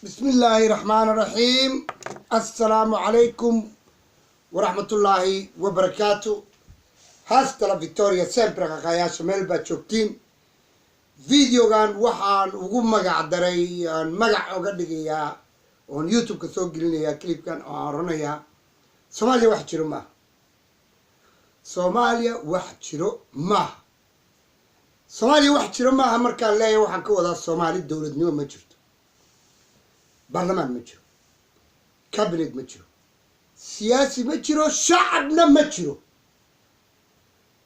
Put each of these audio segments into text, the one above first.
بسم الله الرحمن الرحيم. السلام عليكم ورحمة الله وبركاته. هاستلا فيكتوريا سيمبر قاياش ملبا تشوكتين فيديو كان وحان وقوم مقع دري مقع وقدقيا on يوتيوب كسوق لنا كليب كان أعرنيا سوماليا واحد شرو ما سوماليا واحد شرو ما سوماليا واحد شرو ما همر كان لاي وحان كوضا الصومالي الدولة نيو ما جرت برلمان ما جرو كابينت ما جرو سياسي ما جرو شعبنا ما جرو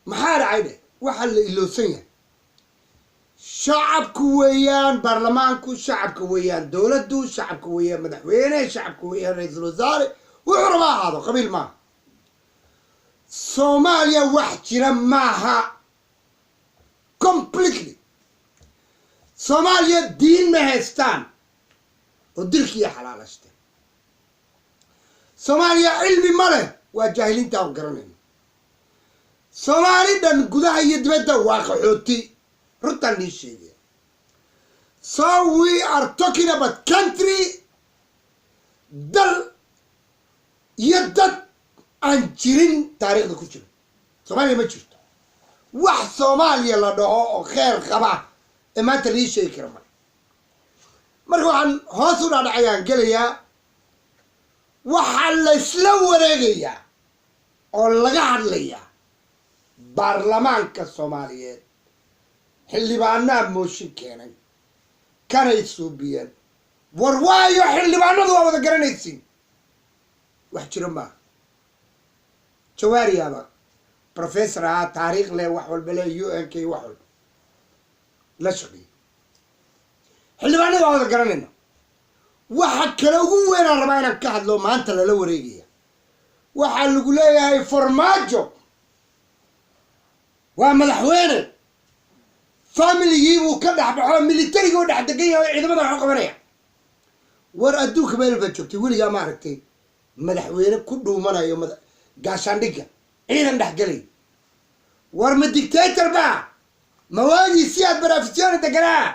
محار عينه وحل اللوسية شعب كويان برلمانكو شعب كويان دولتو شعب كويان مدحوينه شعب كويان رئيس الوزراء وعربا هذا قبيل ما صوماليا وحجرا معها completely صوماليا دين مهستان ودلك يا حلال اشتن صوماليا علمي ماله وجاهلين تاو قرنين صومالي دان قدها يدبدا واقعوتي رتان لي شيء. So we are talking about country دل يدد انجرين تاريخ دا كجرو صوماليا ما جرت wax Soomaaliya la dhaho khayr qaba ima tali shay karma marka waxaan hoos u dhacayaan galaya waxa la isla wareegaya oo laga hadlaya baarlamaanka Soomaaliyeed xildhibaanada mooshin keenay kanay suubiyeen war waayo xildhibaanadu waa wada garanaysiin wax jiro ma jawaariyaaba بروفيسور تاريخ له وحول بلا UN كي وحول لا شقي حلبانه هذا قرننا waxa kale ugu weyn aan rabaa inaan ka hadlo maanta la wareegaya waxa lagu leeyahay farmaajo waa madaxweyne family uu ka dhaxbaxo militariga oo dhaxdegan yahay ciidamada wax qabanaya war adduunka meel ba joogtay weliga ma aragtay madaxweyne ku dhuumanayo gaashaandhiga ciidan dhaxgalay war ma dictator ba mawaadi siyaad barafisyoon deganaa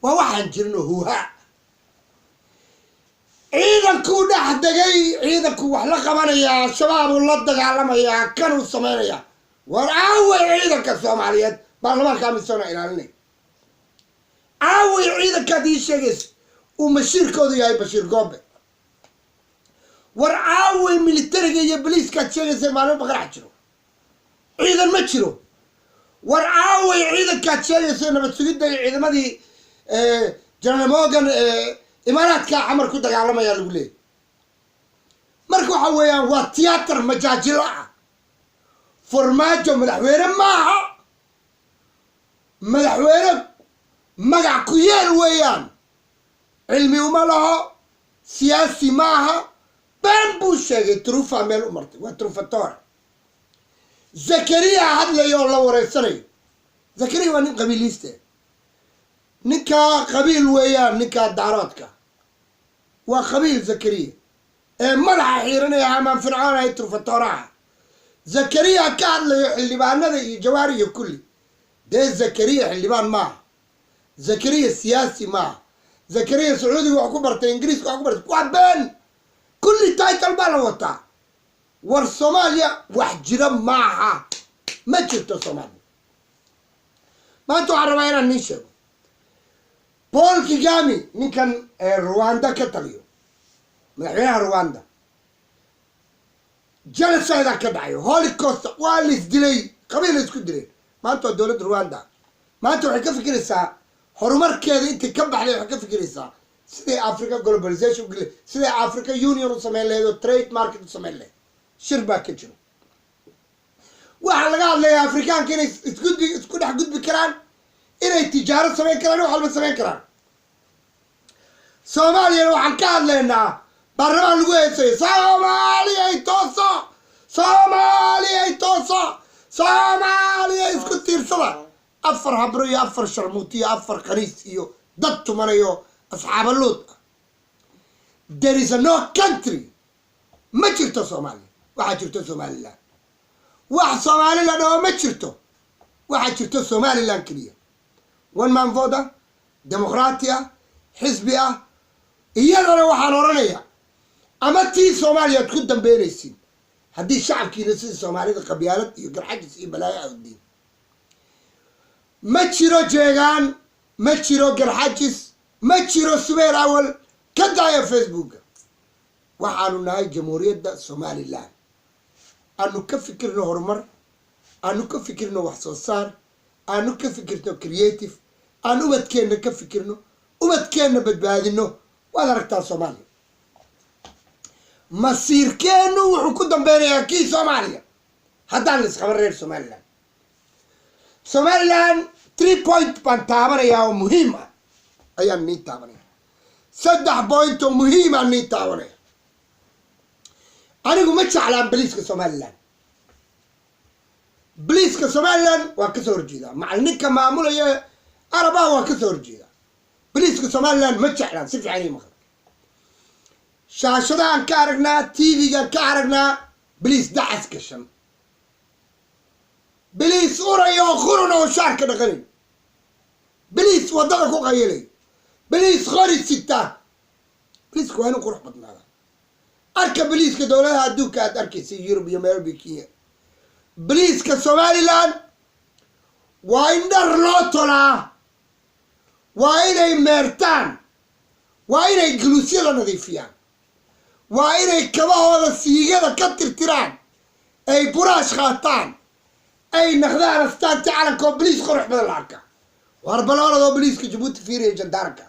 waa waxaan jirno huha ciidanku dhaxdagay ciidanku wax la qabanaya shabaab la dagaalamaya kan uu sameeynaya war aaway ciidanka Soomaaliyeed baarlamaanka amisoona ilaalinay aaway ciidanka diisheegis uu mashiirkoodu yahay Bashiir Goobe war aaway militariga iyo booliiska sheegaysa maalin baqarax jiro ciidan ma jiro war aaway ciidanka sheegaysa nabad sugidda ciidamadii General Morgan imaaraadka xamar ku dagaalamaya lagu leeyahay marka waxa weeyaan waa tiyaatar majaajil ah farmaajo madaxweyne maaha madaxweyne magac ku yeel weeyaan cilmi uma laho siyaasi maaha بامبو شيء تروفا ميل أمرتي وتروفاتور زكريا هذا يوم لو رسني زكريا ونين قبيليسته نكا قبيل ويا نكا داراتك وقبيل زكريا مرح حيرنا يا عم فرعون هاي تروفاتورها زكريا كان اللي بعنا جواري كلي ده زكريا اللي بان ما زكريا سياسي ما زكريا سعودي وحكومة إنجليز وحكومة وعبان كل تايتل بالوطا ور صوماليا وحجرا معها ما جبت صوماليا ما انتو عربينا نيشو بول كيغامي من كان رواندا كتليو مدحوينها رواندا جلسة هذا كدعيو هوليكوست واليس ديلي قبيلة اسكو ديلي ما انتو دولة رواندا ما انتو حكا فكريسا هرمار كيدي انت كبح لي حكا فكريسا سيدي أفريقيا globalization سيدي أفريقيا يونيون وسمين له تريد ماركت وسمين له شربا كجرو وحلا قال لي أفريقيان كنا يسكون حقود بكران إنه التجارة سمين كران وحلبة سمين كران صوماليا وحن قال لنا برمان الويسي صوماليا يتوصى صوماليا يتوصى صوماليا يسكون تيرسلا أفر هبرية أفر شرموتية أفر قريسيو ضدتو منيو أصحاب اللوط there is no country ما جرتو صومالي واحد جرتو صومالي لا واحد صومالي لا ما جرتو واحد جرتو صومالي لا كليا وين منفوضة ديمقراطية حزبية iyadana waxaan oranayaa ama tii Soomaaliya ku dambeynaysin haddii shacabkiina sida Soomaalida qabyaalad iyo garxajis iyo balaayo awdiin ma jiro jeegaan ma jiro garxajis ma jiro subeer awal ka daaya Facebook waxaanu nahay jamhuuriyadda Somaliland aanu ka fikirno horumar aanu ka fikirno wax soo saar aanu ka fikirno creative aanu ubadkeena ka fikirno ubadkeena badbaadino waad aragtaa Soomaaliya masiirkeenu wuxuu ku dambeeyaa kii Soomaaliya haddaan isqaban reer Somaliland 3 point baan taabanaya oo muhiim ah ayaan nii taabanaya 3 point oo muhiim ah nii taabanaya anigu ma jeclaan boliiska Somaliland waa ka soo horjeedaa macallinka maamulaya Arabaa waa ka soo horjeedaa boliiska Somaliland ma jeclaan si fiican ima shaashadaan ka aragnaa TV-ga ka aragnaa boliis dacas gashan boliis urayo qurun oo shaarka dhaqanin boliis wadada ku qayilay boliis qori sita boliisku waa inuu qurux badnaada arka boliiska dowladaha adduunka aad arkaysa Yurub iyo meel bikiya boliiska Somaliland waa in dhar loo tolaa waa inay meertaan waa inay guluusyada nadiifiyaan waa inay kabahooda siigada ka tirtiraan ay buraash qaataan ay naqdaan astaanta calanka oo boliis qurux badan la arka war baloolada oo boliiska Jabuuti fiiriya jandaarka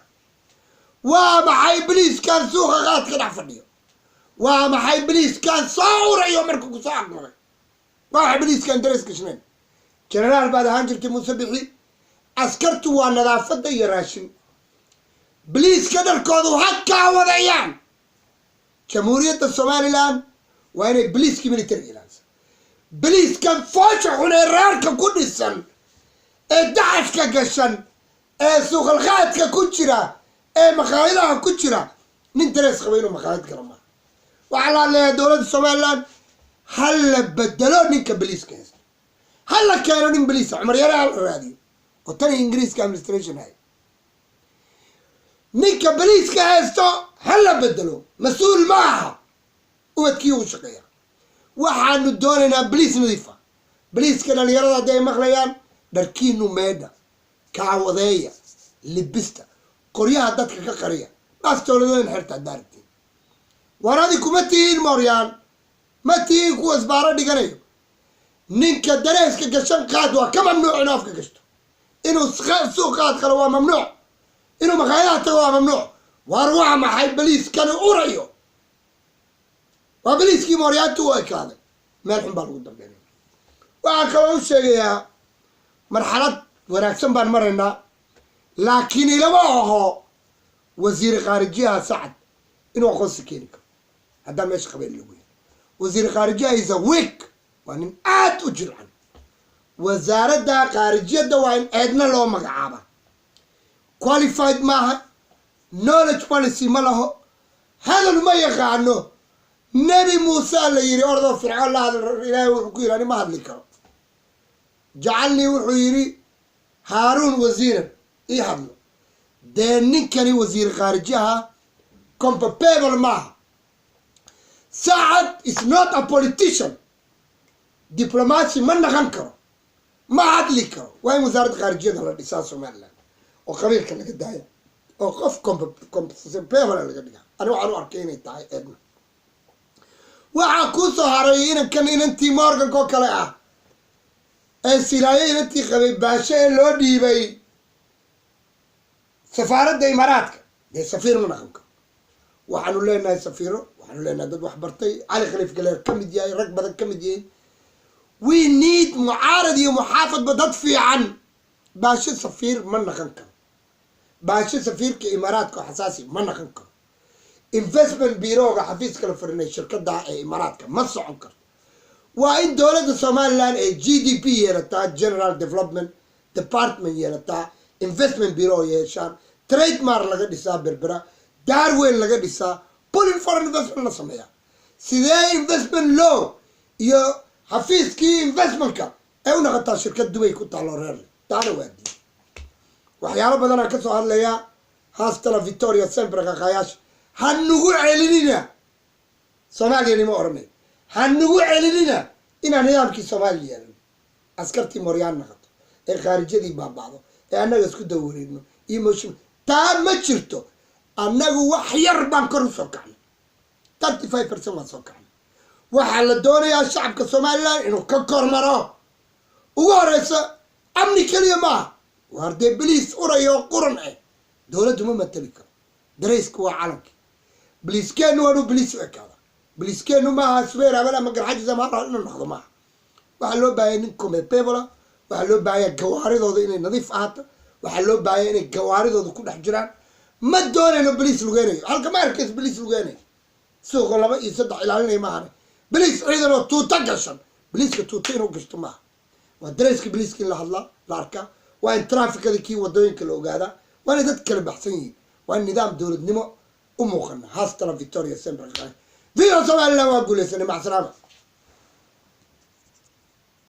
waa maxay boliiskan suuqa qaadka dhex fadhiyo waa maxay boliiskan soo urayo markuu ku soo agmaray waa maxay boliiskan darees gashneen jenaraal baad ahaan jirtay Muuse Bixi askartu waa nadaafada iyo raashin boliiska dharkoodu ha kaa wadayaan jamhuuriyadda Somaliland waa inay boliiska military ilaaliso boliiskan foosha xun ee reerka ku dhisan ee dacaska gashan ee suuqal qaadka ku jira ee maqaayadaha ku jira nin darees qaba inuu maqaayad gala ma waxaa la leeyahay dowladda Somaliland hal la bedelo ninka boliiska haysta hal la keeno nin boliis Cumar Yare hal raadiyo oo tan Ingiriiska administration hay ninka boliiska haysto hal la bedelo mas-uul ma aha ubadkii uu shaqeeya waxaanu doonaynaa boliis nadiifa boliiska dhalinyarada hadday maqlayaan dharkiinu meedha kaawadeeya libista qoryaha dadka ka qariya naas dowladooyin xirta daartiin waradi kuma tihiin mooryaan ma tihiin kuwa isbaaro dhiganayo ninka dareeska gashan qaad waa ka mamnuuc inuu afka gashto inuu suuq qaad qalo waa mamnuuc inuu maqaayadaha tago waa mamnuuc war waa maxay boliiskani urayo waa boliiskii mooryaantu u ekaaday meel xun baa lagu dambeynaya waxaan kaloo u sheegayaa marxalad wanaagsan baan maraynaa laakiin ilama aho wasiir khaarijiyaha Sacad inuu aqoonsi keeni karo haddaan meesha qabeen lagu yahay wasiir khaarijiyaha is a weak waa nin aad u jircan wasaaradda khaarijiyadda waa in eedna loo magacaaba qualified maaha knowledge policy ma laho hadal ma yaqaano nebi muuse la yiri ordoo fircoon la hadal ilaahay wuxuu ku yidhi ani ma hadli karo jacalnii wuxuu yidhi haaruun wasiiran ii hadlo dee ninkani wasiir khaarijiyaha compatible maaha Sacad is not a politician diplomacy ma naqan karo ma hadli karo waa in wasaaradda khaarijiyada la dhisaa Somaliland oo qabiilka laga daaya oo qof compatible laga dhigaa ani waxaan u arkay inay tahay eedna waxaa ku soo haray inantii Morgan oo kale ah ee silaayo inantii qabay baashe ee loo dhiibay safaaradda Imaaraadka dee safiir ma naqan karo waxaanu leenahay safiiro waxaanu leenahay dad wax bartay Cali Khaliif Galeer ka mid yahay rag badan ka mid yahay we need mucaarad iyo muxaafad dad fiican baashe safiir ma naqan karo baashe safiirka Imaaraadka xasaasi ma naqan karo investment bureau-ga xafiiska la furinay shirkadda ee Imaaraadka ma socon karo waa in dowladda Somaliland ee GDP yeelataa General Development Department yeelataa investment bureau yeeshaan trademark laga dhisaa berbera Darwin laga dhisaa pulling foreign investment la sameeyaa sidee investment law iyo xafiiskii investmentka ay u noqotaa shirkad Dubai ku taalo reer taana waadi waxyaalo badan ka soo hadlaya haastala Victoria Sembre ka qayash هنقول علينا سوماليا اللي ما أرمي هنقول علينا إن نظام كي سوماليا عسكرتي مريان نخط خارجي دي بعضه أنا جسكو دورينه يمش تام ما شرته أنا وحير بانكر سكان 35% ما سكان وحال الدنيا الشعب كسوماليا إنه ككر مرة وورث أمني كلمة وهردي بليس أوريو قرنة دولة ما تلك دريس كوا علمك بليس كانوا بليس وكذا بليس كانوا ما سوير ولا ما قر حاجة زمان رأينا ناخذ معه وحلو باينكم بيبلا وحلو باين جوارد هذا إنه نظيف أحد وحلو باين الجوارد هذا كل حجران ما الدور إنه بليس لقيني هالك ما ركز بليس لقيني سوق لما يصدق إلى عليه معنا بليس إذا لو توتقشن بليس كتوتين وقشت معه ودريس كبليس كله الله لاركا وإن ترافيك ذي كي ودوين كله قاعدة وأنا تتكلم بحسين وإن نظام دولة نمو أموخنا هاسترا فيكتوريا سيمبر فيديو سوالي لما أقول لسنة مع السلامة